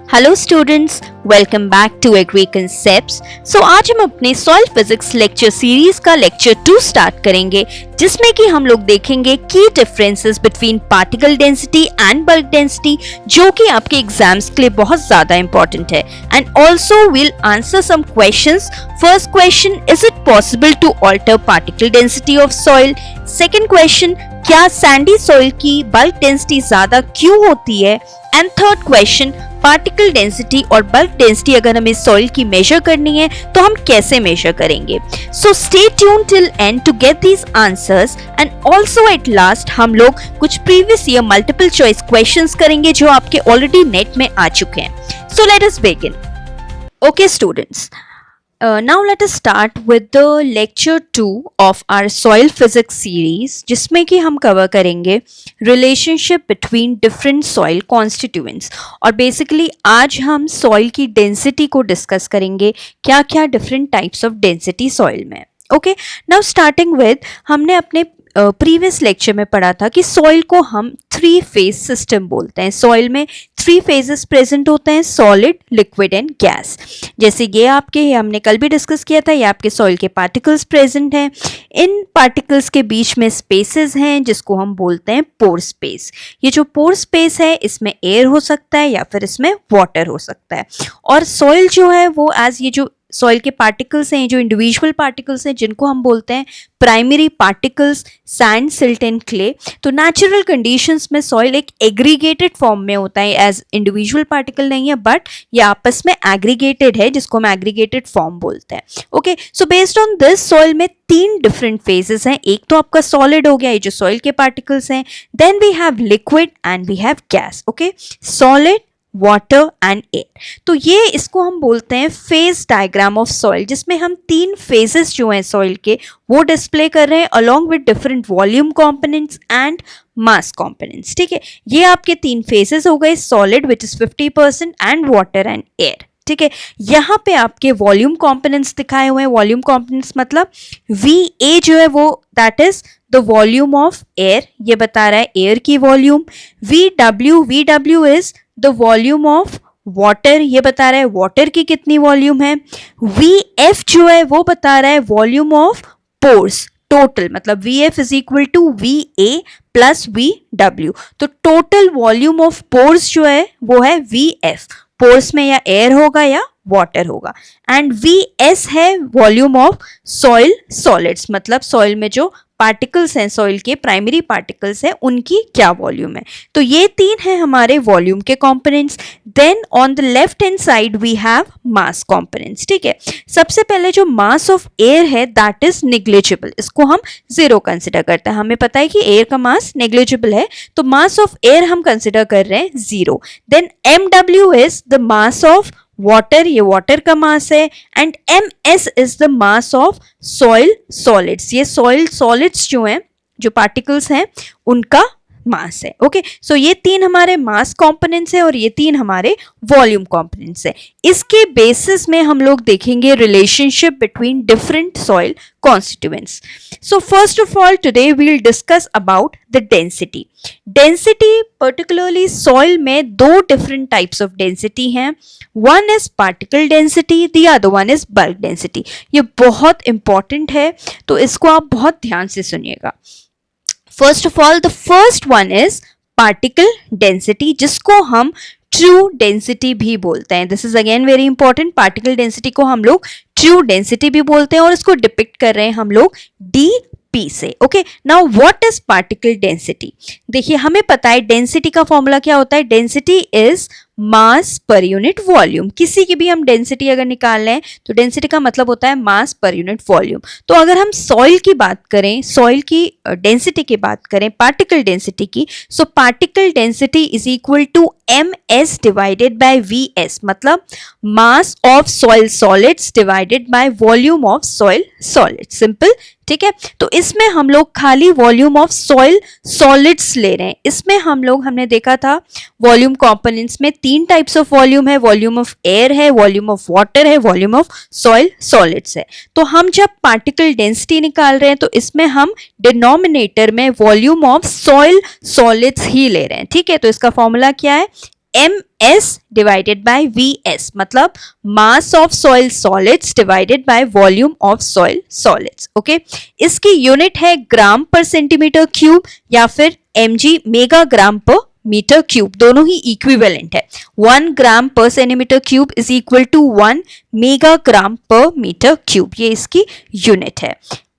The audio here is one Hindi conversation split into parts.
Hello students, welcome back to agri concepts. So आज हम अपने सॉइल फिजिक्स लेक्चर सीरीज का लेक्चर 2 स्टार्ट करेंगे, जिसमें कि हम लोग देखेंगे की differences between particle density and bulk density, जो कि आपके एग्जाम्स के लिए बहुत ज्यादा इंपॉर्टेंट है। And also will answer some questions. First question, is it possible to alter particle density of soil? Second question, क्या सैंडी सॉइल की बल्क डेंसिटी ज्यादा क्यों होती है? And third question, particle density और बल्क डेंसिटी अगर हमें सॉइल की मेजर करनी है तो हम कैसे मेजर करेंगे? So stay tune till end to get these answers. And also at last हम लोग कुछ previous year multiple choice questions करेंगे जो आपके ऑलरेडी नेट में आ चुके हैं। So let us begin. Okay students, now let us start with the lecture 2 of our soil physics series, जिसमें कि हम कवर करेंगे relationship between different soil constituents। और basically आज हम soil की density को discuss करेंगे, क्या क्या different types of density soil में। ओके, now starting with, हमने अपने प्रीवियस लेक्चर में पढ़ा था कि सॉइल को हम 3 फेज सिस्टम बोलते हैं। सॉइल में 3 फेजेस प्रेजेंट होते हैं, सॉलिड, लिक्विड एंड गैस। जैसे ये हमने कल भी डिस्कस किया था, ये आपके सॉइल के पार्टिकल्स प्रेजेंट हैं। इन पार्टिकल्स के बीच में स्पेसेस हैं जिसको हम बोलते हैं पोर स्पेस। ये जो पोर स्पेस है, इसमें एयर हो सकता है या फिर इसमें वाटर हो सकता है। और सॉइल जो है वो एज ये जो सॉइल के पार्टिकल्स हैं, जो इंडिविजुअल पार्टिकल्स हैं, जिनको हम बोलते हैं primary particles, sand, silt and clay. तो नेचुरल कंडीशंस में सॉइल एक एग्रीगेटेड फॉर्म में होता है, एज इंडिविजुअल पार्टिकल नहीं है, बट ये आपस में एग्रीगेटेड है, जिसको हम एग्रीगेटेड फॉर्म बोलते हैं। Okay, so based on this soil में 3 डिफरेंट फेजेस हैं। एक तो आपका सॉलिड हो गया, ये जो सॉइल के पार्टिकल्स हैं। Then we have liquid and we have gas. Okay, solid, water and air. तो ये इसको हम बोलते हैं फेज डायग्राम ऑफ सॉइल, जिसमें हम 3 फेजेस जो हैं सॉइल के वो डिस्प्ले कर रहे हैं along with different volume components and mass components. ठीक है, ये आपके 3 फेजेस हो गए, solid which is 50% and water and air. ठीक है, यहाँ पे आपके वॉल्यूम कंपोनेंट्स दिखाए हुए हैं। वॉल्यूम कंपोनेंट्स मतलब VA जो है वो that is the volume of air, ये बता रहा है एयर की volume. VW is the volume of water, ये बता रहा है वाटर की कितनी वॉल्यूम है। VF जो है वो बता रहा है वॉल्यूम ऑफ पोर्स टोटल, मतलब VF is equal to VA plus VW। तो टोटल वॉल्यूम ऑफ पोर्स जो है वो है VF। पोर्स में या एयर होगा या वाटर होगा। एंड VS है वॉल्यूम ऑफ सॉइल सॉलिड्स, मतलब सॉइल में जो पार्टिकल्स हैं, सॉइल के प्राइमरी पार्टिकल्स हैं, उनकी क्या वॉल्यूम है। तो ये 3 हैं हमारे वॉल्यूम के components. Then on the left hand side we have mass components. ठीक है, सबसे पहले जो मास ऑफ एयर है दैट इज नेग्लिजिबल, इसको हम 0 कंसिडर करते हैं। हमें पता है कि एयर का मास नेग्लिजिबल है, तो मास ऑफ एयर हम कंसिडर कर रहे हैं 0। Then MW is the mass of water, ये वाटर का मास है। And MS is the mass of soil solids, ये सॉइल सॉलिड्स जो हैं, जो पार्टिकल्स हैं, उनका मास है। ओके, सो ये 3 हमारे मास कंपोनेंट्स हैं और ये 3 हमारे वॉल्यूम कंपोनेंट्स हैं। इसके बेसिस में हम लोग देखेंगे relationship between different soil constituents. So first of all today we will discuss about the density. Density particularly soil में 2 डिफरेंट टाइप्स ऑफ डेंसिटी हैं। One is particle density, the other one is bulk density. ये बहुत इंपॉर्टेंट है, तो इसको आप बहुत ध्यान से सुनिएगा। First of all the first one is particle density, जिसको हम ट्रू डेंसिटी भी बोलते हैं। This is again very important. Particle density को हम लोग ट्रू डेंसिटी भी बोलते हैं और इसको डिपिक्ट कर रहे हैं हम लोग DP से। Okay, now what is particle density? देखिए, हमें पता है डेंसिटी का फॉर्मूला क्या होता है। Density is mass per unit volume. किसी की भी हम डेंसिटी अगर निकाल लें तो डेंसिटी का मतलब होता है मास पर यूनिट वॉल्यूम। तो अगर हम सॉइल की बात करें, सॉइल की डेंसिटी की बात करें, पार्टिकल डेंसिटी की, so particle density is equal to MS divided by VS, मतलब mass of soil solids divided by volume of soil solids. Simple. ठीक है, तो इसमें हम लोग खाली वॉल्यूम ऑफ सॉइल सॉलिड्स ले रहे हैं। इसमें हमने देखा था वॉल्यूम कंपोनेंट्स में 3 टाइप्स ऑफ वॉल्यूम है। वॉल्यूम ऑफ एयर है, वॉल्यूम ऑफ वाटर है, वॉल्यूम ऑफ सॉइल सॉलिड्स है। तो हम जब पार्टिकल डेंसिटी निकाल रहे हैं तो इसमें हम डिनोमिनेटर में वॉल्यूम ऑफ सॉइल सॉलिड्स ही ले रहे हैं। ठीक है, तो इसका फॉर्मूला क्या है? MS डिवाइडेड बाय VS, मतलब mass of soil solids divided by volume of soil solids. Okay, इसकी यूनिट है ग्राम पर सेंटीमीटर क्यूब या फिर mg मेगा ग्राम पर मीटर क्यूब, दोनों ही इक्विवेलेंट है। 1 gram per centimetre cube is equal to 1 megagram per metre cube, ये इसकी यूनिट है।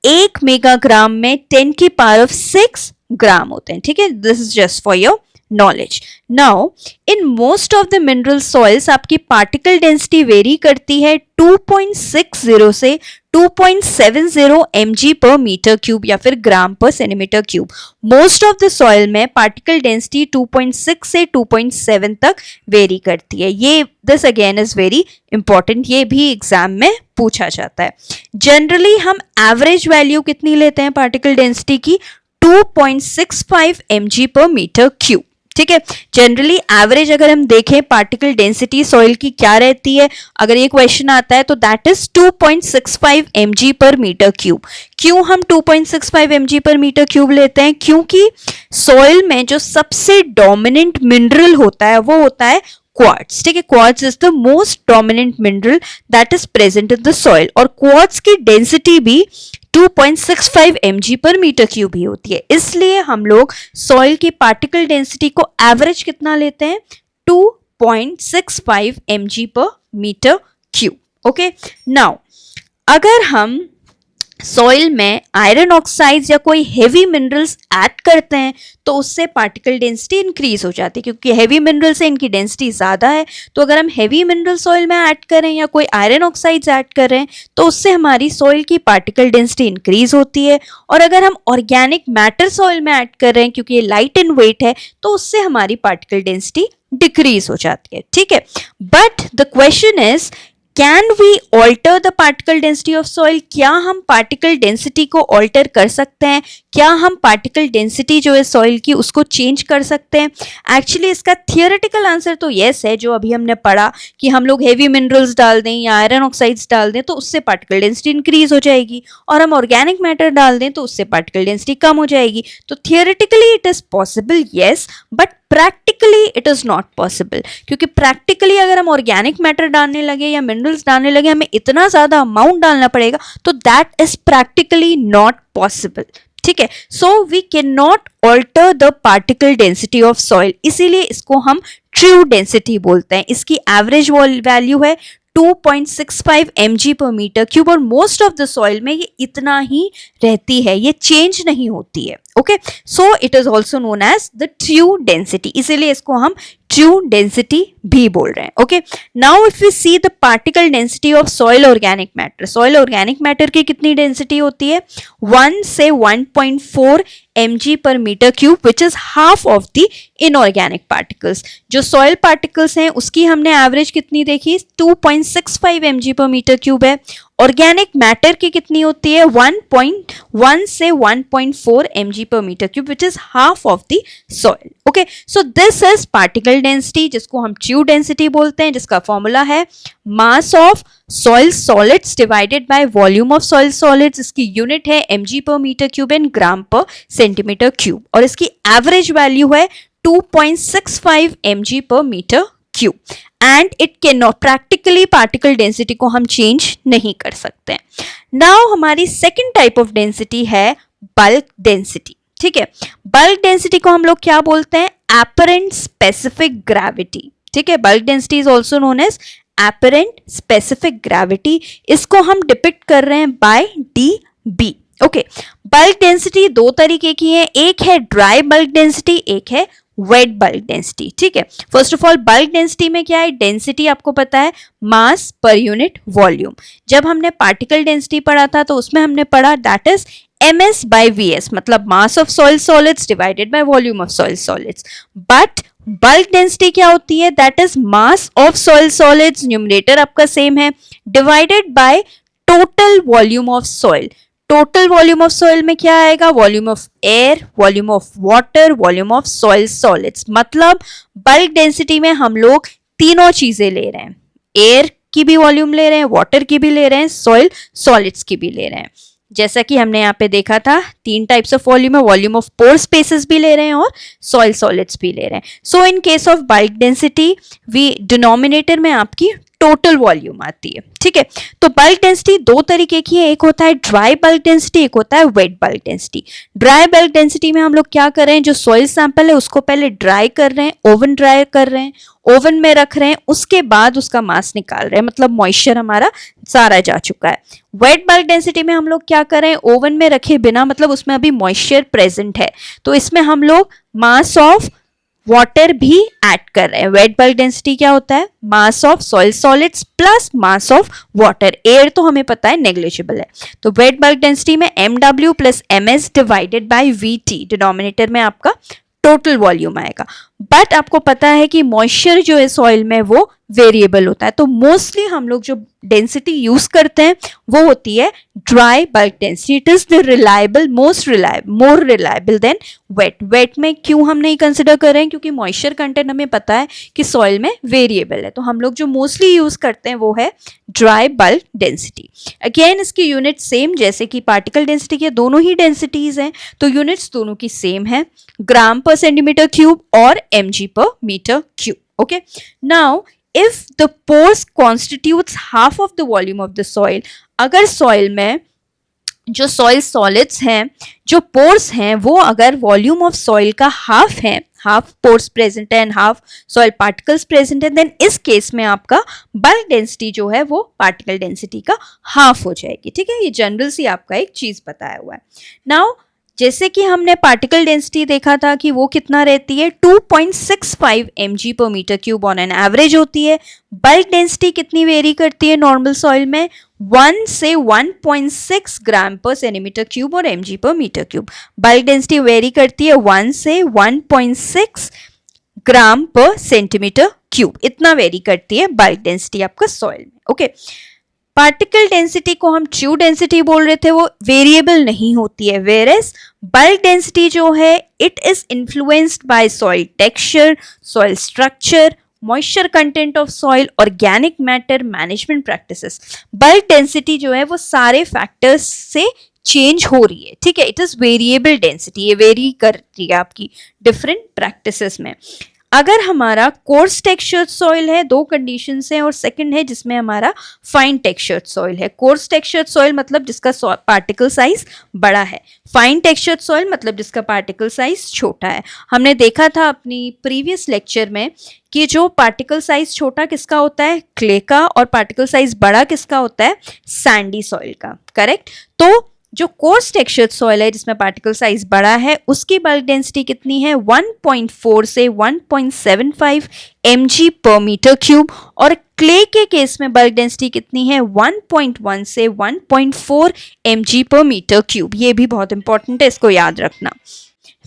1 मेगा ग्राम में 10 की पावर ऑफ 6 ग्राम होते हैं। ठीक है, this is just for your knowledge. Now, in most of the mineral soils आपकी particle density वेरी करती है 2.60 से 2.70 mg पर मीटर क्यूब या फिर gram per centimetre cube. Most of the soil में पार्टिकल डेंसिटी 2.6 से 2.7 तक वेरी करती है। ये this again is very important, ये भी एग्जाम में पूछा जाता है। जनरली हम एवरेज वैल्यू कितनी लेते हैं पार्टिकल डेंसिटी की, 2.65 mg पर मीटर क्यूब। ठीक है, जनरली एवरेज अगर हम देखें पार्टिकल डेंसिटी सॉइल की क्या रहती है, अगर ये क्वेश्चन आता है तो that is 2.65 mg per metre cube. क्यों हम 2.65 mg पर मीटर क्यूब लेते हैं, क्योंकि सॉइल में जो सबसे डोमिनेंट मिनरल होता है वो होता है क्वार्ट्ज। ठीक है, quartz is the most dominant mineral that is present in the soil, और क्वार्ट्ज की डेंसिटी भी 2.65 mg पर मीटर क्यूब ही होती है। इसलिए हम लोग सॉइल की पार्टिकल डेंसिटी को एवरेज कितना लेते हैं, 2.65 mg per metre cube. Okay, now अगर हम सॉइल में आयरन ऑक्साइड्स या कोई हेवी मिनरल्स ऐड करते हैं तो उससे पार्टिकल डेंसिटी इंक्रीज हो जाती है, क्योंकि हेवी मिनरल से इनकी डेंसिटी ज़्यादा है। तो अगर हम हेवी मिनरल सॉइल में ऐड करें या कोई आयरन ऑक्साइड्स ऐड कर रहे हैं तो उससे हमारी सॉइल की पार्टिकल डेंसिटी इंक्रीज होती है। और अगर हम ऑर्गेनिक मैटर सॉइल में ऐड कर रहे हैं क्योंकि ये लाइट इन वेट है तो उससे हमारी पार्टिकल डेंसिटी डिक्रीज हो जाती है। ठीक है, but the question is, can we alter the particle density of soil? क्या हम पार्टिकल डेंसिटी को ऑल्टर कर सकते हैं? क्या हम पार्टिकल डेंसिटी जो है सॉइल की उसको चेंज कर सकते हैं? एक्चुअली इसका थियोरेटिकल आंसर तो यस है, जो अभी हमने पढ़ा कि हम लोग हेवी मिनरल्स डाल दें या आयरन ऑक्साइड्स डाल दें तो उससे पार्टिकल डेंसिटी इंक्रीज हो जाएगी, और हम ऑर्गेनिक मैटर डाल दें तो उससे पार्टिकल डेंसिटी कम हो जाएगी। तो theoretically it is possible yes, but practically it is not possible, क्योंकि प्रैक्टिकली अगर हम ऑर्गेनिक मैटर डालने लगे या मिनरल्स डालने लगे हमें इतना ज्यादा अमाउंट डालना पड़ेगा, तो that is practically not possible. ठीक है, so we can not alter the particle density of soil, इसीलिए इसको हम ट्रू डेंसिटी बोलते हैं। इसकी एवरेज वैल्यू है 2.65 mg पर मीटर क्यूब, और मोस्ट ऑफ द सॉइल में ये इतना ही रहती है, ये चेंज नहीं होती है। Okay, so it is also known as the true density, इसीलिए इसको हम ट्रू डेंसिटी भी बोल रहे हैं। Okay, now if we see the particle density of soil organic matter, soil organic matter की कितनी डेंसिटी होती है, 1 से 1.4 mg per metre cube, which is half of the inorganic particles. जो सॉइल पार्टिकल्स हैं उसकी हमने एवरेज कितनी देखी, 2.65 mg पर मीटर क्यूब है। ऑर्गेनिक मैटर की कितनी होती है, 1.1 से 1.4 mg per metre cube, which is half of the soil. Okay, so this is particle density, जिसको हम ट्रू डेंसिटी बोलते हैं, जिसका फॉर्मूला है mass of soil solids divided by volume of soil solids. इसकी यूनिट है mg per metre cube and gram per centimetre cube, और इसकी एवरेज वैल्यू है 2.65 mg per metre cube, and it can not, practically particle density को हम चेंज नहीं कर सकते हैं। नाउ हमारी सेकेंड टाइप ऑफ डेंसिटी है बल्क डेंसिटी। ठीक है, बल्क डेंसिटी को हम लोग क्या बोलते हैं, एपरेंट स्पेसिफिक ग्रेविटी। ठीक है, bulk density is also known as apparent specific gravity. इसको हम डिपिक्ट कर रहे हैं by dB। Okay, bulk density दो तरीके की है, एक है ड्राई बल्क डेंसिटी, एक है वेट बल्क डेंसिटी। ठीक है, first of all bulk density में क्या है, डेंसिटी आपको पता है मास पर यूनिट वॉल्यूम। जब हमने पार्टिकल डेंसिटी पढ़ा था तो उसमें हमने पढ़ा that is ms by vs, मतलब mass of soil solids divided by volume of soil solids. But bulk density क्या होती है, that is mass of soil solids, numerator आपका सेम है, divided by total volume of soil. Total volume of soil में क्या आएगा, volume of air, volume of water, volume of soil solids. मतलब बल्क डेंसिटी में हम लोग तीनों चीजें ले रहे हैं, एयर की भी वॉल्यूम ले रहे हैं, वाटर की भी ले रहे हैं, सॉइल सॉलिड्स की भी ले रहे हैं। जैसा कि हमने यहाँ पे देखा था, 3 टाइप्स ऑफ वॉल्यूम है, वॉल्यूम ऑफ पोर स्पेसेस भी ले रहे हैं और सॉइल सॉलिड्स भी ले रहे हैं। So in case of bulk density we denominator में आपकी टोटल वॉल्यूम आती है, ठीक है। तो बल्क डेंसिटी दो तरीके की है, एक होता है ड्राई बल्क डेंसिटी, एक होता है wet bulk density. Dry bulk density में हम लोग क्या कर रहे हैं, जो सॉइल सैंपल है उसको पहले ड्राई कर रहे हैं, ओवन ड्राई कर रहे हैं, ओवन में रख रहे हैं, उसके बाद उसका मास निकाल रहे हैं, मतलब मॉइस्चर हमारा सारा जा चुका है। वेट बल्क डेंसिटी में हम लोग क्या कर रहे हैं, ओवन में रखे बिना, मतलब उसमें अभी मॉइस्चर प्रेजेंट है, तो इसमें हम लोग मास ऑफ वाटर भी ऐड कर रहे हैं। वेट बल्क डेंसिटी क्या होता है, mass of soil solids plus mass of water, air तो हमें पता है नेग्लिजिबल है। तो वेट बल्क डेंसिटी में mw plus ms divided bye vt, denominator में आपका टोटल वॉल्यूम आएगा। बट आपको पता है कि मॉइस्चर जो है सॉइल में वो वेरिएबल होता है, तो मोस्टली हम लोग जो डेंसिटी यूज करते हैं वो होती है dry bulk density. It is the reliable, more reliable than wet. Wet में क्यों हम नहीं कंसिडर कर रहे हैं, क्योंकि मॉइस्चर कंटेंट हमें पता है कि सॉइल में वेरिएबल है, तो हम लोग जो मोस्टली यूज करते हैं वो है ड्राई बल्क डेंसिटी। अगेन इसकी यूनिट सेम जैसे कि पार्टिकल डेंसिटी के, दोनों ही डेंसिटीज हैं, तो यूनिट्स दोनों की सेम है, ग्राम पर सेंटीमीटर क्यूब और mg per meter cube. Okay, now if the pores constitutes half of the volume of the soil, अगर soil में जो soil solids हैं, जो pores हैं, वो अगर volume of soil का half है, half pores present है and half soil particles present है, then इस केस में आपका bulk density जो है वो particle density का half हो जाएगी, ठीक है। ये जनरल सी आपका एक चीज बताया हुआ है। Now जैसे कि हमने पार्टिकल डेंसिटी देखा था कि वो कितना रहती है, 2.65 mg per metre cube on an average होती है। बल्क डेंसिटी कितनी वेरी करती है नॉर्मल सॉइल में, 1 से 1.6 ग्राम पर सेंटीमीटर क्यूब और mg per metre cube. Bulk density vary करती है 1 से 1.6 ग्राम पर सेंटीमीटर क्यूब, इतना वेरी करती है बल्क डेंसिटी आपका सॉइल में, ओके। पार्टिकल डेंसिटी को हम ट्रू डेंसिटी बोल रहे थे, वो वेरिएबल नहीं होती है, वेयरएज बल्क डेंसिटी जो है it is influenced by soil texture, soil structure, moisture content of soil, organic matter, management practices. Bulk density जो है वो सारे फैक्टर्स से चेंज हो रही है, ठीक है। इट इज वेरिएबल डेंसिटी, ये वेरी करती है आपकी डिफरेंट प्रैक्टिसेस में। अगर हमारा कोर्स टेक्सचर्ड सॉइल है, दो कंडीशंस हैं, और सेकंड है जिसमें हमारा फाइन टेक्सचर्ड सॉइल है। कोर्स टेक्सचर्ड सॉइल मतलब जिसका पार्टिकल साइज बड़ा है, फाइन टेक्सचर्ड सॉइल मतलब जिसका पार्टिकल साइज छोटा है। हमने देखा था अपनी प्रीवियस लेक्चर में कि जो पार्टिकल साइज छोटा किसका होता है, क्ले का, और पार्टिकल साइज बड़ा किसका होता है, सैंडी सॉइल का, करेक्ट। तो जो कोर्स टेक्सचर्ड सॉइल है जिसमें पार्टिकल साइज बड़ा है उसकी बल्क डेंसिटी कितनी है, 1.4 से 1.75 mg पर मीटर क्यूब, और क्ले के केस में बल्क डेंसिटी कितनी है, 1.1 से 1.4 mg पर मीटर क्यूब। ये भी बहुत इंपॉर्टेंट है, इसको याद रखना।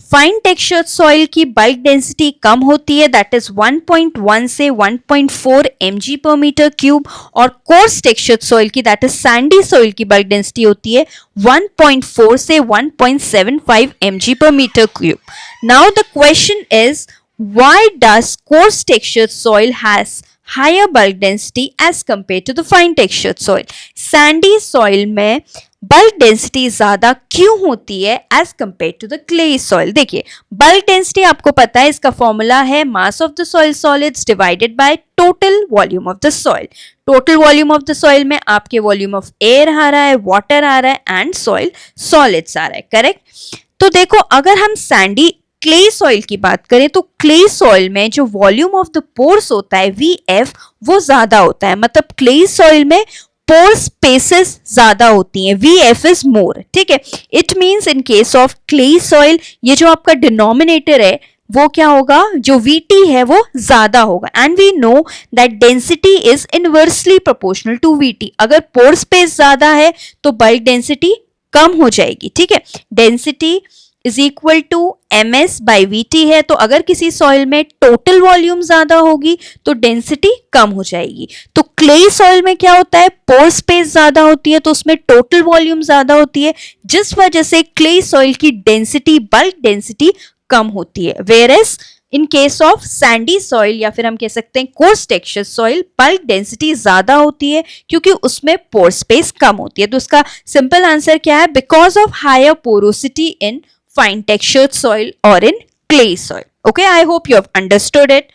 फाइन टेक्सचर्ड सॉइल की बल्क डेंसिटी कम होती है, दैट इज 1.1 से 1.4 mg पर मीटर क्यूब, और कोर्स टेक्सचर्ड सॉइल की दैट इज सैंडी सॉइल की बल्क डेंसिटी होती है 1.4 से 1.75 mg per metre cube. Now the question is why does coarse textured soil has higher bulk density as compared to the fine textured soil? Sandy soil में बल्क डेंसिटी ज्यादा क्यों होती है as compare to the clay soil? देखिए, बल्क डेंसिटी आपको पता है, इसका फॉर्मूला है mass of the soil solids divided by total volume of the soil. Total volume of the soil में आपके वॉल्यूम ऑफ एयर आ रहा है, वाटर आ रहा है एंड सॉइल सॉलिड्स आ रहा है, करेक्ट। तो देखो, अगर हम सैंडी क्ले सॉइल की बात करें तो क्ले सॉइल में जो वॉल्यूम ऑफ द पोर्स होता है VF वो ज्यादा होता है, मतलब क्ले सॉइल में पोर स्पेसेस ज्यादा होती हैं, VF इज मोर, ठीक है। It means in case of clay soil ये जो आपका डिनोमिनेटर है वो क्या होगा, जो VT है वो ज्यादा होगा, and we know that density is inversely proportional to VT। अगर पोर स्पेस ज्यादा है तो बल्क डेंसिटी कम हो जाएगी, ठीक है। Density is equal to ms by VT है, तो अगर किसी सॉइल में टोटल वॉल्यूम ज्यादा होगी तो डेंसिटी कम हो जाएगी। तो क्ले सॉइल में क्या होता है, पोर स्पेस ज्यादा होती है तो उसमें टोटल वॉल्यूम ज्यादा होती है, जिस वजह से क्ले सॉइल की डेंसिटी, बल्क डेंसिटी कम होती है। Whereas in case of Sandy soil या फिर हम कह सकते हैं course texture soil, bulk density ज्यादा होती है क्योंकि उसमें पोर स्पेस कम होती है। तो उसका सिंपल आंसर क्या है? Because of higher porosity in fine textured soil और in clay soil. Okay, I hope you have understood it.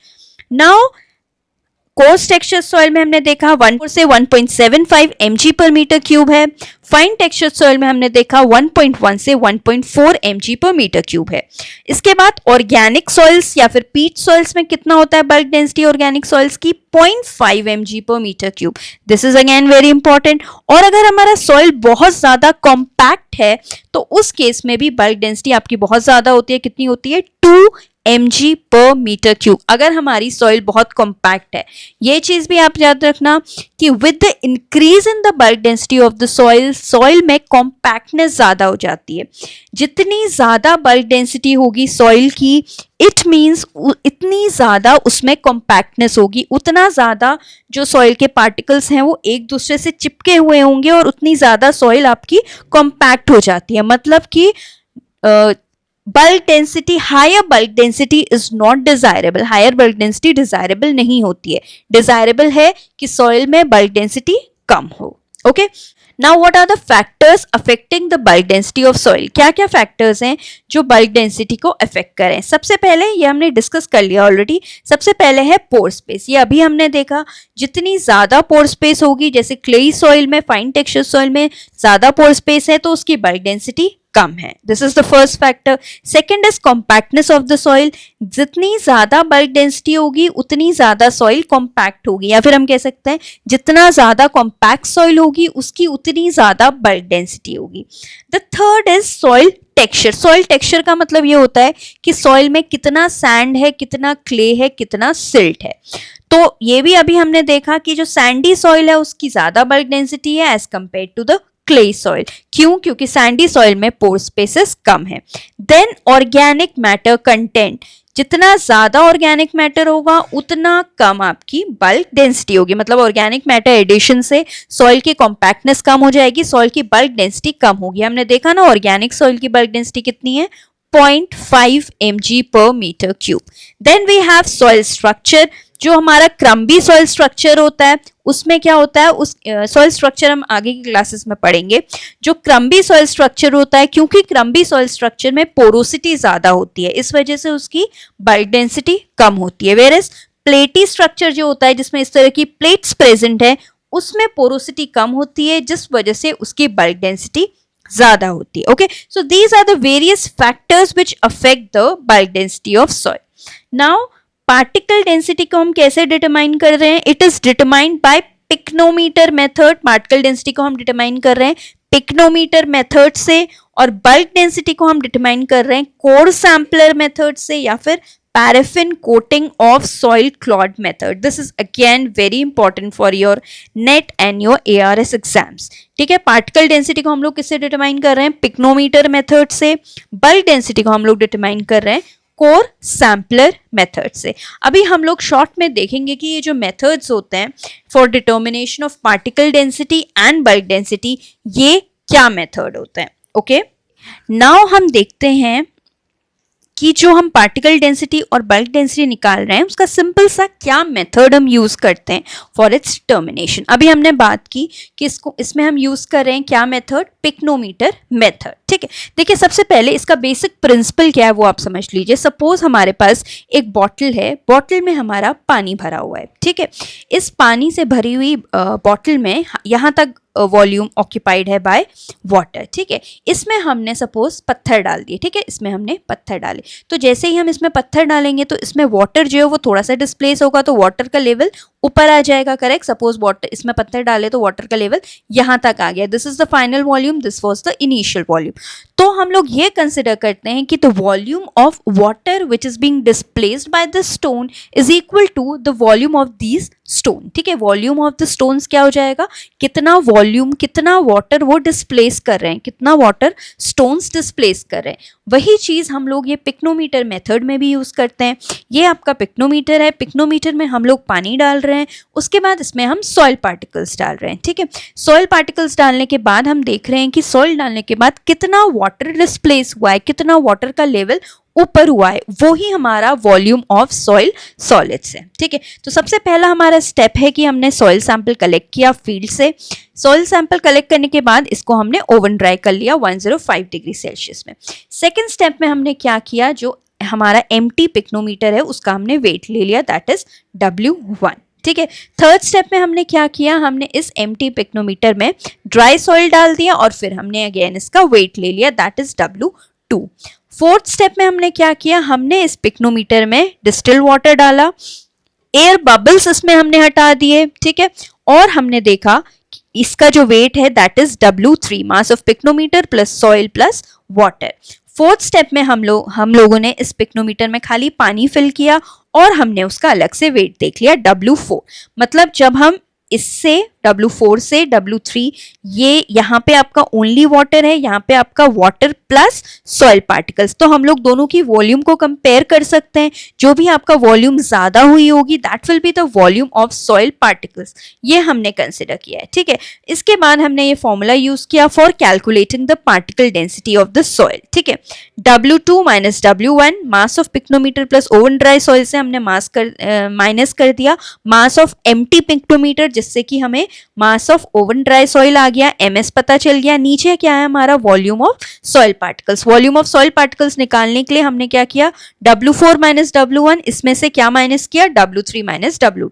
Now coarse texture soil में हमने देखा 1 से 1.75 mg पर मीटर क्यूब है। फाइन टेक्सचर सॉइल में हमने देखा 1.1 से 1.4 mg पर मीटर क्यूब है। इसके बाद ऑर्गेनिक सॉइल्स या फिर पीट सॉइल्स में कितना होता है बल्क डेंसिटी ऑर्गेनिक सॉइल्स की? 0.5 mg per metre cube. This is again very important. और अगर हमारा सॉइल बहुत ज्यादा कॉम्पैक्ट है तो उस केस में भी बल्क डेंसिटी आपकी बहुत ज्यादा होती है। कितनी होती है? 2 mg पर मीटर क्यूब, अगर हमारी सॉइल बहुत कॉम्पैक्ट है। ये चीज भी आप याद रखना कि with the increase in the bulk density of the soil में कॉम्पैक्टनेस ज्यादा हो जाती है। जितनी ज्यादा बल्क डेंसिटी होगी सॉइल की, इट मीन्स इतनी ज्यादा उसमें कॉम्पैक्टनेस होगी, उतना ज्यादा जो सॉइल के पार्टिकल्स हैं वो एक दूसरे से चिपके हुए होंगे और उतनी ज्यादा सॉइल आपकी कॉम्पैक्ट हो जाती है। मतलब कि bulk density, higher bulk density is not desirable. Higher bulk density desirable नहीं होती है। डिजायरेबल है कि सॉइल में बल्क डेंसिटी कम हो। Okay, now what are the factors affecting the bulk density of soil? क्या क्या फैक्टर्स हैं जो बल्क डेंसिटी को अफेक्ट करें? सबसे पहले, ये हमने डिस्कस कर लिया ऑलरेडी, सबसे पहले है पोर स्पेस। ये अभी हमने देखा, जितनी ज्यादा पोर स्पेस होगी, जैसे क्लेई सॉइल में, फाइन टेक्सचर सॉइल में ज्यादा पोर स्पेस है तो उसकी बल्क डेंसिटी कम है। This is the first factor. Second is compactness of the soil. जितनी ज्यादा बल्क डेंसिटी होगी उतनी ज्यादा सॉइल कॉम्पैक्ट होगी, या फिर हम कह सकते हैं जितना ज्यादा कॉम्पैक्ट सॉइल होगी उसकी उतनी ज्यादा बल्क डेंसिटी होगी। The third is soil texture. Soil texture का मतलब ये होता है कि सॉइल में कितना सैंड है, कितना क्ले है, कितना सिल्ट है। तो ये भी अभी हमने देखा कि जो सैंडी सॉइल है उसकी ज्यादा बल्क डेंसिटी है as compare to the clay soil. क्यों? क्योंकि सैंडी सॉइल में पोर स्पेसेस कम है। Then organic matter content. जितना ज्यादा ऑर्गेनिक मैटर होगा उतना कम आपकी बल्क डेंसिटी होगी। मतलब ऑर्गेनिक मैटर एडिशन से सॉइल की कॉम्पैक्टनेस कम हो जाएगी, सॉइल की बल्क डेंसिटी कम होगी। हमने देखा ना ऑर्गेनिक सॉइल की बल्क डेंसिटी कितनी है? 0.5 mg per metre cube. Then we have soil structure. जो हमारा क्रम्बी सॉइल स्ट्रक्चर होता है उसमें क्या होता है, उस सॉइल स्ट्रक्चर हम आगे की क्लासेस में पढ़ेंगे। जो क्रम्बी सॉइल स्ट्रक्चर होता है, क्योंकि क्रम्बी सॉइल स्ट्रक्चर में पोरोसिटी ज्यादा होती है, इस वजह से उसकी बल्क डेंसिटी कम होती है। वेयरएज प्लेटी स्ट्रक्चर जो होता है, जिसमें इस तरह की प्लेट्स प्रेजेंट है, उसमें पोरोसिटी कम होती है, जिस वजह से उसकी बल्क डेंसिटी ज्यादा होती है। Okay, so these are the various factors which affect the bulk density of soil. Now particle density को हम कैसे डिटरमाइन कर रहे हैं? It is determined by pycnometer method. Particle density को हम डिटरमाइन कर रहे हैं पिक्नोमीटर मेथड से, और बल्क डेंसिटी को हम डिटरमाइन कर रहे हैं कोर सैम्पलर मेथड से या फिर paraffin coating of soil Claude method. This is again very important for your net and your ARS exams. ठीक है, पार्टिकल डेंसिटी को हम लोग किससे डिटरमाइन कर रहे हैं? पिक्नोमीटर मेथड से। बल्क डेंसिटी को हम लोग डिटरमाइन कर रहे हैं कोर सैम्पलर मेथड से। अभी हम लोग शॉर्ट में देखेंगे कि ये जो मेथड्स होते हैं for determination of particle density and bulk density, ये क्या मेथड होते हैं। ओके, नाउ हम देखते हैं कि जो हम पार्टिकल डेंसिटी और बल्क डेंसिटी निकाल रहे हैं उसका सिंपल सा क्या मेथड हम यूज करते हैं फॉर इट्स डिटर्मिनेशन। अभी हमने बात की कि इसमें हम यूज कर रहे हैं क्या मेथड? Pycnometer method. ठीक है, देखिए सबसे पहले इसका बेसिक प्रिंसिपल क्या है वो आप समझ लीजिए। सपोज हमारे पास एक बॉटल है, बॉटल में हमारा पानी भरा हुआ है। ठीक है, इस पानी से भरी हुई बॉटल में यहाँ तक वॉल्यूम ऑक्यूपाइड है बाय वाटर। ठीक है, इसमें हमने सपोज पत्थर डाल दिए। ठीक है, इसमें हमने पत्थर डाले, तो जैसे ही हम इसमें पत्थर डालेंगे तो इसमें वाटर जो है वो थोड़ा सा डिस्प्लेस होगा, तो वाटर का लेवल ऊपर आ जाएगा। करेक्ट, सपोज वाटर इसमें पत्थर डाले तो वाटर का लेवल यहाँ तक आ गया। This is the final volume, this was the initial volume. तो हम लोग ये कंसिडर करते हैं कि the volume of water which is being displaced by the stone is equal to the volume of these stone. ठीक है, वॉल्यूम ऑफ द स्टोन्स क्या हो जाएगा? कितना वॉल्यूम, कितना वाटर वो डिस्प्लेस कर रहे हैं, कितना वाटर स्टोन्स डिस्प्लेस कर रहे हैं। वही चीज हम लोग ये पिक्नोमीटर मेथड में भी यूज करते हैं। ये आपका पिक्नोमीटर है, पिक्नोमीटर में हम लोग पानी डाल रहे हैं, उसके बाद इसमें हम सॉइल पार्टिकल्स डाल रहे हैं। ठीक है, सॉइल पार्टिकल्स डालने के बाद हम देख रहे हैं कि सॉइल डालने के बाद कितना वाटर डिस्प्लेस हुआ है, कितना वाटर का लेवल ऊपर हुआ है, वो ही हमारा वॉल्यूम ऑफ सॉइल सॉलिड्स है। ठीक है, तो सबसे पहला हमारा स्टेप है कि हमने सॉइल सैंपल कलेक्ट किया फील्ड से। सॉइल सैंपल कलेक्ट करने के बाद इसको हमने ओवन ड्राई कर लिया 105 डिग्री सेल्सियस में। सेकेंड स्टेप में हमने क्या किया, जो हमारा एम्प्टी पिक्नोमीटर है उसका हमने वेट ले लिया, दैट इज W1। ठीक है, थर्ड स्टेप में हमने क्या किया, हमने इस एम्प्टी पिक्नोमीटर में ड्राई सॉइल डाल दिया और फिर हमने अगेन इसका वेट ले लिया, that is W2। Fourth step में हमने क्या किया, हमने इस पिक्नोमीटर में डिस्टिल वाटर डाला, एयर बबल्स इसमें हमने हटा दिए। ठीक है, और हमने देखा कि इसका जो वेट है that is W3, mass of pycnometer plus soil plus water. Fourth step में हम लोगों ने इस पिक्नोमीटर में खाली पानी फिल किया और हमने उसका अलग से वेट देख लिया W4। मतलब जब हम इससे W4 से W3, ये यहाँ पे आपका ओनली वाटर है, यहाँ पे आपका वाटर प्लस सॉइल पार्टिकल्स, तो हम लोग दोनों की वॉल्यूम को कंपेयर कर सकते हैं। जो भी आपका वॉल्यूम ज्यादा हुई होगी that will be the volume of soil particles, ये हमने कंसिडर किया है। ठीक है, इसके बाद हमने ये फॉर्मूला यूज किया for calculating the particle density of the soil. ठीक है, W2 minus W1, mass of pycnometer plus oven dry soil से हमने माइनस कर दिया मास ऑफ एम्प्टी पिक्नोमीटर, जिससे कि हमें mass of oven dry soil आ गया, MS पता चल गया। नीचे क्या है हमारा volume of soil particles. Volume of soil particles निकालने के लिए हमने क्या किया, W4 माइनस W1, इसमें से क्या माइनस किया, W3 माइनस W2,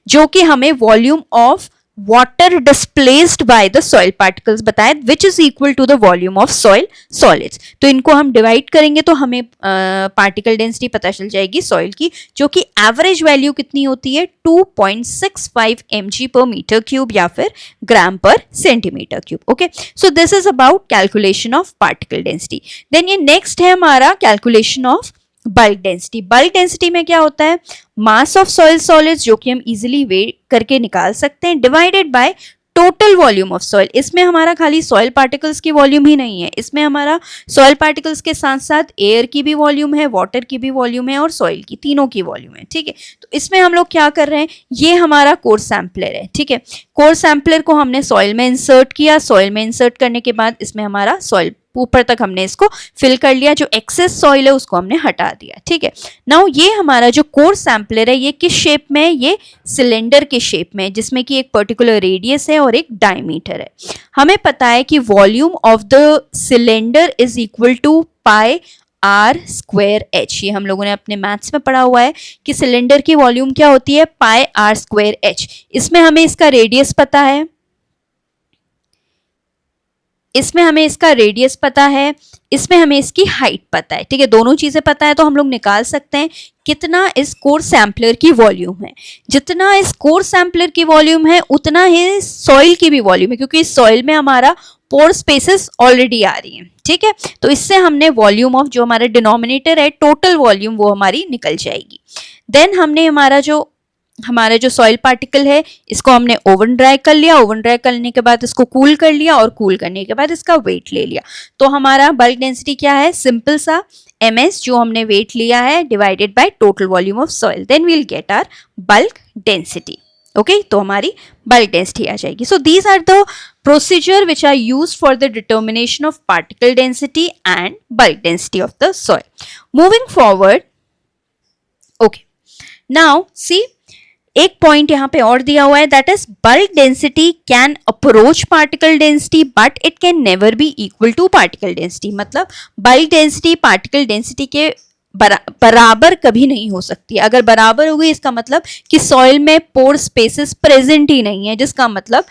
जो कि हमें volume of water displaced by the soil particles बताया, which is equal to the volume of soil solids. तो इनको हम डिवाइड करेंगे तो हमें पार्टिकल डेंसिटी पता चल जाएगी सॉइल की, जो कि एवरेज वैल्यू कितनी होती है, 2.65 mg पर मीटर क्यूब या फिर gram per centimetre cube. Okay, so this is about calculation of particle density. Then ये नेक्स्ट है हमारा calculation of bulk density. Bulk density में क्या होता है, मास ऑफ सॉइल सॉलिड्स, जो कि हम इजीली वेट करके निकाल सकते हैं, divided by total volume of soil. इसमें हमारा खाली सॉइल पार्टिकल्स की वॉल्यूम ही नहीं है, इसमें हमारा सॉइल पार्टिकल्स के साथ साथ एयर की भी वॉल्यूम है, वाटर की भी वॉल्यूम है और सॉइल की, तीनों की वॉल्यूम है। ठीक है, तो इसमें हम लोग क्या कर रहे हैं, ये हमारा कोर सैंपलर है। ठीक है, कोर सैंपलर को हमने सॉइल में इंसर्ट किया, सॉइल में इंसर्ट करने के बाद इसमें हमारा सॉइल ऊपर तक हमने इसको फिल कर लिया, जो एक्सेस सॉइल है उसको हमने हटा दिया। ठीक है, नाउ ये हमारा जो कोर सैंपलर है ये किस शेप में है, ये सिलेंडर के शेप में है, जिसमें कि एक पर्टिकुलर रेडियस है और एक डायमीटर है। हमें पता है कि volume of the cylinder is equal to pi R square H। ये हम लोगों ने अपने मैथ्स में पढ़ा हुआ है कि सिलेंडर की वॉल्यूम क्या होती है, पाई R स्क्वायर H। इसमें हमें इसका रेडियस पता है, इसमें हमें इसका रेडियस पता है, इसमें हमें इसकी हाइट पता है। ठीक है, दोनों चीजें पता है तो हम लोग निकाल सकते हैं कितना इस कोर सैंपलर की वॉल्यूम है। जितना इस कोर सैंपलर की वॉल्यूम है उतना ही सॉइल की भी वॉल्यूम है, क्योंकि इस सॉइल में हमारा पोर स्पेसेस ऑलरेडी आ रही हैं। ठीक है, तो इससे हमने वॉल्यूम ऑफ जो हमारा डिनोमिनेटर है, टोटल वॉल्यूम, वो हमारी निकल जाएगी। देन हमने हमारा जो सॉइल पार्टिकल है इसको हमने ओवन ड्राई कर लिया, ओवन ड्राई करने के बाद इसको कूल कर लिया और कूल करने के बाद इसका वेट ले लिया। तो हमारा बल्क डेंसिटी क्या है, सिंपल सा MS जो हमने वेट लिया है divided by total volume of soil, then we will get our bulk density. Okay, तो हमारी बल्क डेंसिटी आ जाएगी। So these are the procedure which are used for the determination of particle density and bulk density of the soil. Moving forward, okay, now see एक पॉइंट यहाँ पे और दिया हुआ है, that is bulk density can approach particle density but it can never B equal to particle density. मतलब बल्क डेंसिटी पार्टिकल डेंसिटी के बराबर कभी नहीं हो सकती। अगर बराबर होगी इसका मतलब कि सॉइल में पोर स्पेसेस प्रेजेंट ही नहीं है, जिसका मतलब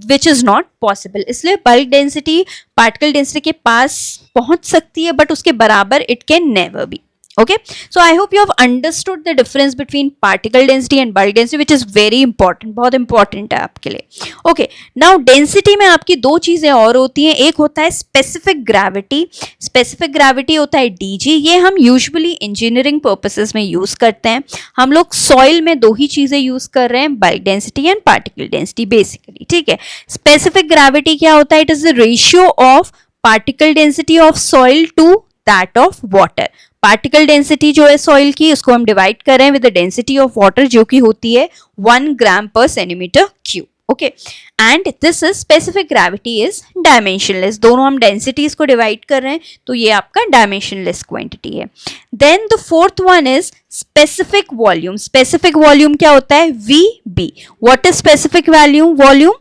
विच इज नॉट पॉसिबल। इसलिए बल्क डेंसिटी पार्टिकल डेंसिटी के पास पहुंच सकती है बट उसके बराबर it can never B. Okay, so I hope you have understood the difference between particle density and bulk density, which is very important, बहुत important है आपके लिए। Okay, now density में आपकी दो चीजें और होती हैं, एक होता है specific gravity, specific gravity होता है DG, ये हम usually engineering purposes में use करते हैं। हम लोग soil में दो ही चीजें use कर रहे हैं, bulk density and particle density basically। ठीक है, specific gravity क्या होता है, it is the ratio of particle density of soil to that of water। Particle density जो है सॉइल की उसको हम डिवाइड कर रहे हैं with the density of water, जो कि होती है 1 gram per centimetre cube. Okay and this is specific gravity is dimensionless. दोनों हम डेंसिटीज को डिवाइड कर रहे हैं तो ये आपका डायमेंशनलेस क्वांटिटी है. Then the fourth one is specific volume. Specific volume क्या होता है? VB. What is specific volume?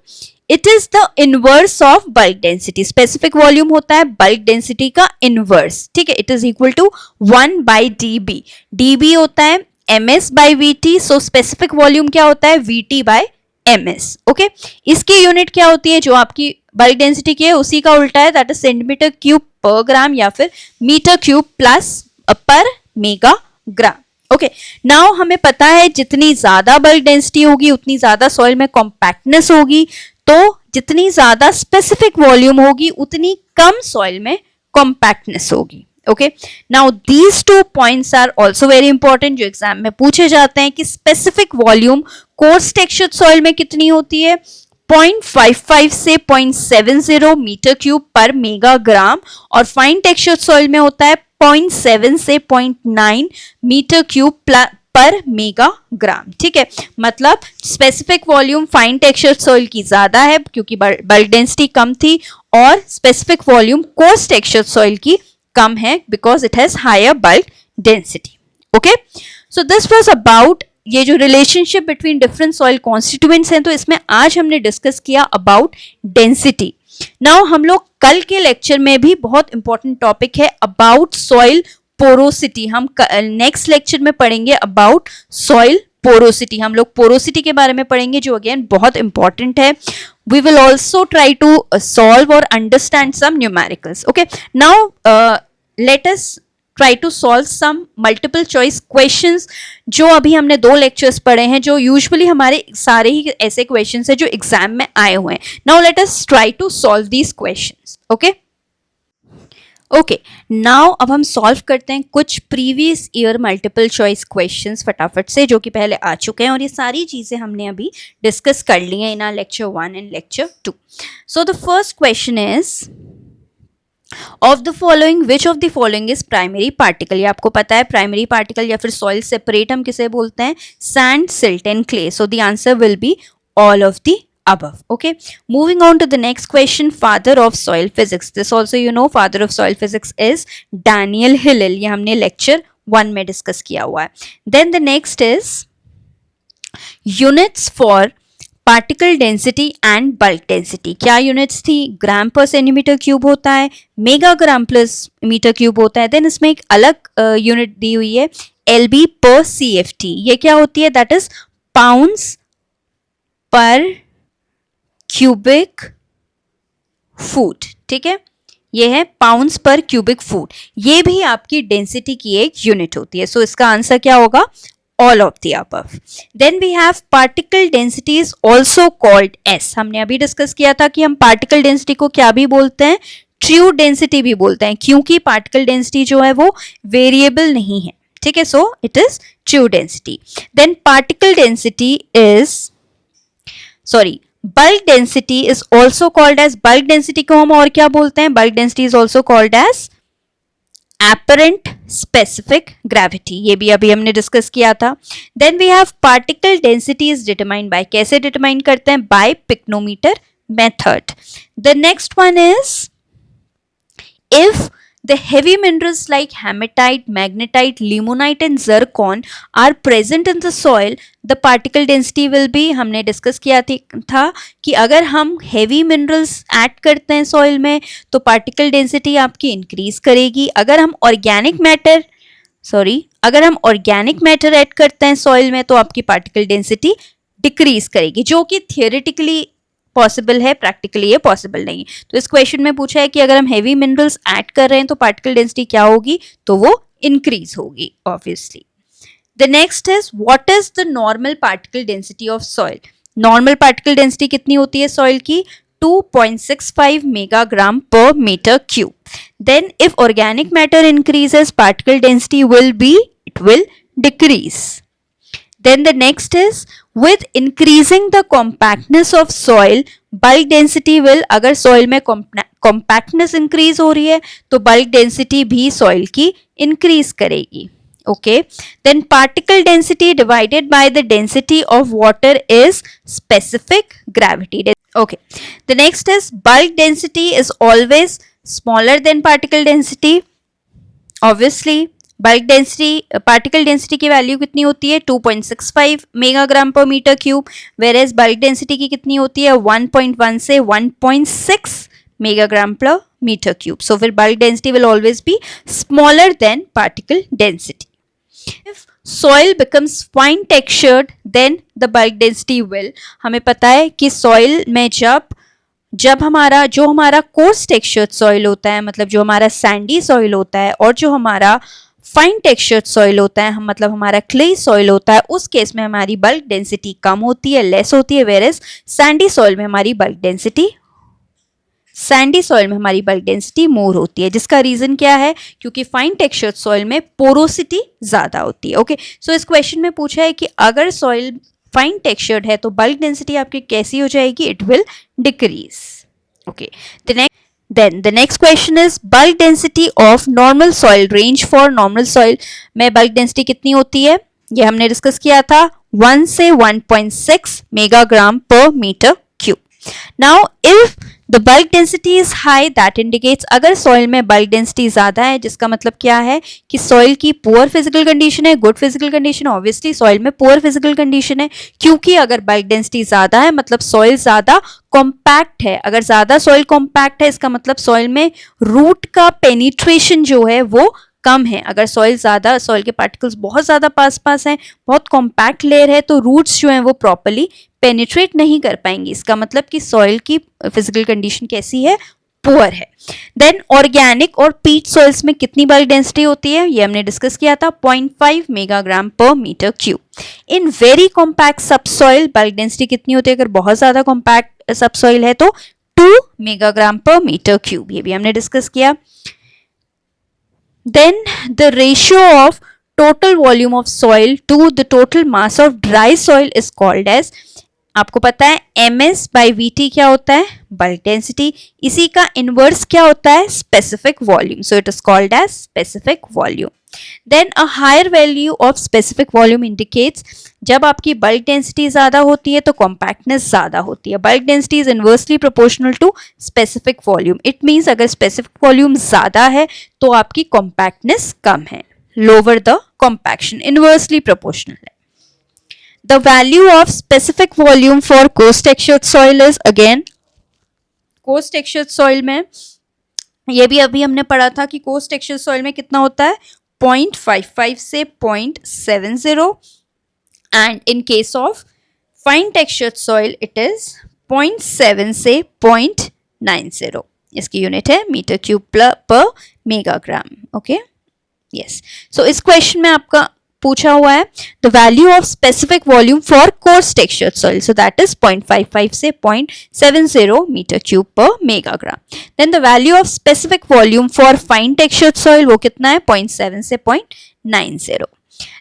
It is the inverse of bulk density. Specific volume होता है बल्क डेंसिटी का इनवर्स. ठीक है, it is equal to 1/dB. dB होता है ms/vt. सो स्पेसिफिक वॉल्यूम क्या होता है? VT/ms. ओके, इसकी यूनिट क्या होती है? जो आपकी बल्क डेंसिटी की है उसी का उल्टा है, दैट इज सेंटीमीटर क्यूब पर ग्राम या फिर मीटर क्यूब प्लस पर मेगा ग्राम. ओके, नाउ हमें पता है जितनी ज्यादा बल्क डेंसिटी होगी उतनी ज्यादा सॉइल में कॉम्पैक्टनेस होगी, तो जितनी ज्यादा स्पेसिफिक वॉल्यूम होगी उतनी कम सॉइल में कॉम्पैक्टनेस होगी. Okay, now these two points are also very important, जो एग्जाम में पूछे जाते हैं कि specific volume coarse textured soil में कितनी होती है? 0.55 से 0.70 metre cube per megagram, और फाइन टेक्सचर्ड सॉइल में होता है 0.7 से 0.9 metre cube per megagram. ठीक है, मतलब specific volume fine textured soil की ज्यादा है क्योंकि बल्क डेंसिटी कम थी, और specific volume coarse textured soil की कम है because it has higher bulk density. Okay, so this was about ये जो relationship between different soil constituents हैं, तो इसमें आज हमने डिस्कस किया अबाउट डेंसिटी. नाउ हम लोग कल के लेक्चर में भी बहुत इंपॉर्टेंट टॉपिक है अबाउट सॉइल पोरोसिटी. हम नेक्स्ट लेक्चर में पढ़ेंगे अबाउट सॉइल पोरोसिटी. हम लोग पोरोसिटी के बारे में पढ़ेंगे जो अगेन बहुत इंपॉर्टेंट है. We will also try to solve or understand some numericals. Okay, now let us try to solve some multiple choice questions जो अभी हमने 2 lectures पढ़े हैं, जो usually हमारे सारे ही ऐसे questions हैं जो exam में आए हुए हैं. Now let us try to solve these questions. Okay. Okay, now अब हम सॉल्व करते हैं कुछ previous year multiple choice questions फटाफट से, जो कि पहले आ चुके हैं, और ये सारी चीजें हमने अभी डिस्कस कर ली हैं in our lecture 1 and lecture 2. So the first question is of the following which of the following is primary particle. ये आपको पता है प्राइमरी पार्टिकल या फिर सॉइल सेपरेट हम किसे बोलते हैं? Sand, silt and clay. So the answer will be all of the above. Okay, moving on to the next question, father of soil physics. This also you know, father of soil physics is Daniel Hillel. ये हमने lecture 1 में discuss किया हुआ है. Then the next is units for particle density and bulk density. क्या units थी? ग्राम पर सेंटीमीटर क्यूब होता है, megagram plus metre cube होता है. देन इसमें एक अलग यूनिट दी हुई है LB per CFT. ये क्या होती है? दैट इज पाउंड्स पर क्यूबिक फुट. ठीक है, ये है पाउंड्स पर क्यूबिक फुट. ये भी आपकी डेंसिटी की एक यूनिट होती है. सो इसका आंसर क्या होगा? All of the above. Then we have particle density is also called as. हमने अभी डिस्कस किया था कि हम पार्टिकल डेंसिटी को क्या भी बोलते हैं? ट्रू डेंसिटी भी बोलते हैं, क्योंकि पार्टिकल डेंसिटी जो है वो वेरिएबल नहीं है. ठीक है, so it is true density. Then particle density is bulk density is also called as, bulk density को हम और क्या बोलते हैं? bulk density is also called as apparent specific gravity. ये भी अभी हमने डिस्कस किया था. then we have particle density is determined by, कैसे डिटरमाइन करते हैं? by pycnometer method. the next one is if the heavy minerals like hematite, magnetite, limonite and zircon are present in the soil, the particle density will be, हमने डिस्कस किया था कि अगर हम heavy minerals ऐड करते हैं सॉइल में तो particle density आपकी इंक्रीज करेगी. अगर हम organic matter ऐड करते हैं सॉइल में तो आपकी particle density डिक्रीज करेगी, जो कि थियोरेटिकली पॉसिबल है, प्रैक्टिकली ये पॉसिबल नहीं. तो इस क्वेश्चन में पूछा है कि अगर हम हेवी मिनरल्स ऐड कर रहे हैं तो पार्टिकल डेंसिटी क्या होगी? तो वो इंक्रीज होगी obviously. The next is what is the normal particle density of soil. Normal particle density कितनी होती है सॉइल की? 2.65 megagram per metre cube. Then if organic matter increases, particle density will decrease. Then the next is with increasing the compactness of soil, bulk density will, अगर soil में compactness increase हो रही है तो bulk density भी soil की increase करेगी. Okay, then particle density divided by the density of water is specific gravity. Okay, the next is bulk density is always smaller than particle density. Obviously bulk density particle density की वैल्यू कितनी होती है 2.65 megagram per metre cube, whereas bulk density की कितनी होती है 1.1 से 1.6 megagram per meter cube. So फिर bulk density will always be smaller than particle density. If soil becomes fine textured then the bulk density will, हमें पता है कि soil में जब हमारा जो हमारा कोर्स टेक्सचर्ड सॉइल होता है, मतलब जो हमारा सैंडी सॉइल होता है, और जो हमारा फाइन टेक्सचर्ड सॉइल होता है, मतलब हमारा क्ले सॉइल होता है, उस केस में हमारी बल्क डेंसिटी कम होती है, लेस होती है, वेयरएज सैंडी सॉइल में हमारी बल्क डेंसिटी मोर होती है. जिसका रीजन क्या है? क्योंकि फाइन टेक्सचर्ड सॉइल में पोरोसिटी ज्यादा होती है. ओके, सो इस क्वेश्चन में पूछा है कि अगर सॉइल फाइन टेक्सचर्ड है तो बल्क डेंसिटी आपकी कैसी हो जाएगी? It will decrease. Okay, then the next question is bulk density of normal soil range. for normal soil में bulk density कितनी होती है? ये हमने डिस्कस किया था 1 से 1.6 megagram per metre cube. Now if the bulk density is high, that indicates अगर soil में bulk density ज़्यादा है, जिसका मतलब क्या है कि soil की poor physical condition है, good physical condition. obviously soil में poor physical condition है, क्योंकि अगर bulk density ज़्यादा है मतलब soil ज़्यादा compact है. अगर ज़्यादा soil compact है इसका मतलब soil में root का penetration जो है वो कम है. अगर सॉइल ज़्यादा, सॉइल के पार्टिकल्स बहुत ज़्यादा पास हैं, बहुत कॉम्पैक्ट लेयर है, तो रूट्स जो हैं वो प्रॉपरली पेनिट्रेट नहीं कर पाएंगी. इसका मतलब कि सॉइल की फिजिकल कंडीशन कैसी है? पुअर है. देन ऑर्गेनिक और पीच सॉइल्स में कितनी बल्क डेंसिटी होती है? ये हमने डिस्कस किया था 0.5 megagram per metre cube. In very compact subsoil bulk density कितनी होती है? अगर बहुत ज़्यादा कॉम्पैक्ट सबसॉइल है तो 2 मेगाग्राम पर मीटर क्यूब. ये भी हमने डिस्कस किया. Then the ratio of total volume of soil to the total mass of dry soil is called as, आपको पता है MS/VT क्या होता है? bulk density. इसी का इनवर्स क्या होता है? specific volume. So it is called as specific volume. Then a higher value of specific volume indicates जब आपकी bulk density ज़्यादा होती है तो compactness ज़्यादा होती है. bulk density is inversely proportional to specific volume. It means अगर specific volume ज़्यादा है तो आपकी compactness कम है. Lower the compaction, inversely proportional है. The value of specific volume for coarse textured soil is, again coarse textured soil में ये भी अभी हमने पढ़ा था कि coarse textured soil में कितना होता है? 0.55 से 0.70, and in case of fine textured soil it is 0.7 से 0.90. इसकी यूनिट है metre cube per megagram. Okay, yes. So इस क्वेश्चन में आपका पूछा हुआ है the value of specific volume for coarse textured soil, so that is 0.55 से 0.70 metre cube per megagram. Then the value of specific volume for fine textured soil वो कितना है? 0.7 से 0.90.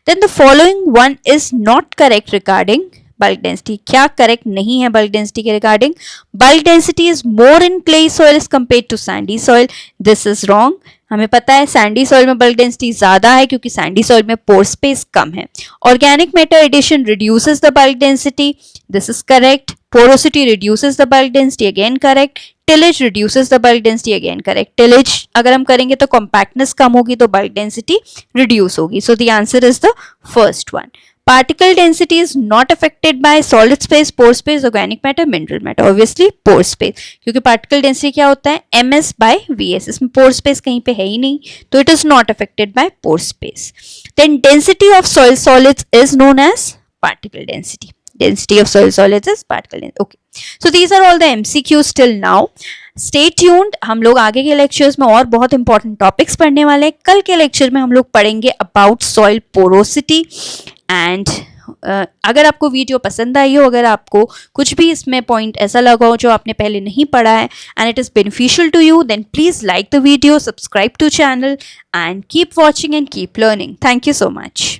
Then the following one is not correct regarding bulk density. क्या करेक्ट नहीं है bulk density के regarding? bulk density is more in clay soil as compared to sandy soil. This is wrong. हमें पता है सैंडी सॉइल में bulk density ज़्यादा है क्योंकि सैंडी सॉइल में पोर स्पेस कम है. Organic matter addition reduces the bulk density. This is correct. Porosity reduces the bulk density. Again correct. Tillage reduces the bulk density. Again correct. Tillage अगर हम करेंगे तो compactness कम होगी तो bulk density reduce होगी. So the answer is the first one. Particle density is not affected by solid space, pore space, organic matter, mineral matter. Obviously pore space, क्योंकि particle density क्या होता है? MS/VS. इसमें pore space कहीं पे है ही नहीं, तो it is not affected by pore space. Then density of soil solids is known as particle density. Density of soil solids is particle density. Okay. So these are all the MCQs till now. Stay tuned. हम लोग आगे के लेक्चर्स में और बहुत इंपॉर्टेंट टॉपिक्स पढ़ने वाले हैं. कल के लेक्चर में हम लोग पढ़ेंगे अबाउट सॉइल पोरोसिटी. एंड अगर आपको वीडियो पसंद आई हो, अगर आपको कुछ भी इसमें पॉइंट ऐसा लगा हो जो आपने पहले नहीं पढ़ा है and it is beneficial to you, then please like the video, subscribe to channel and keep watching and keep learning. Thank you so much.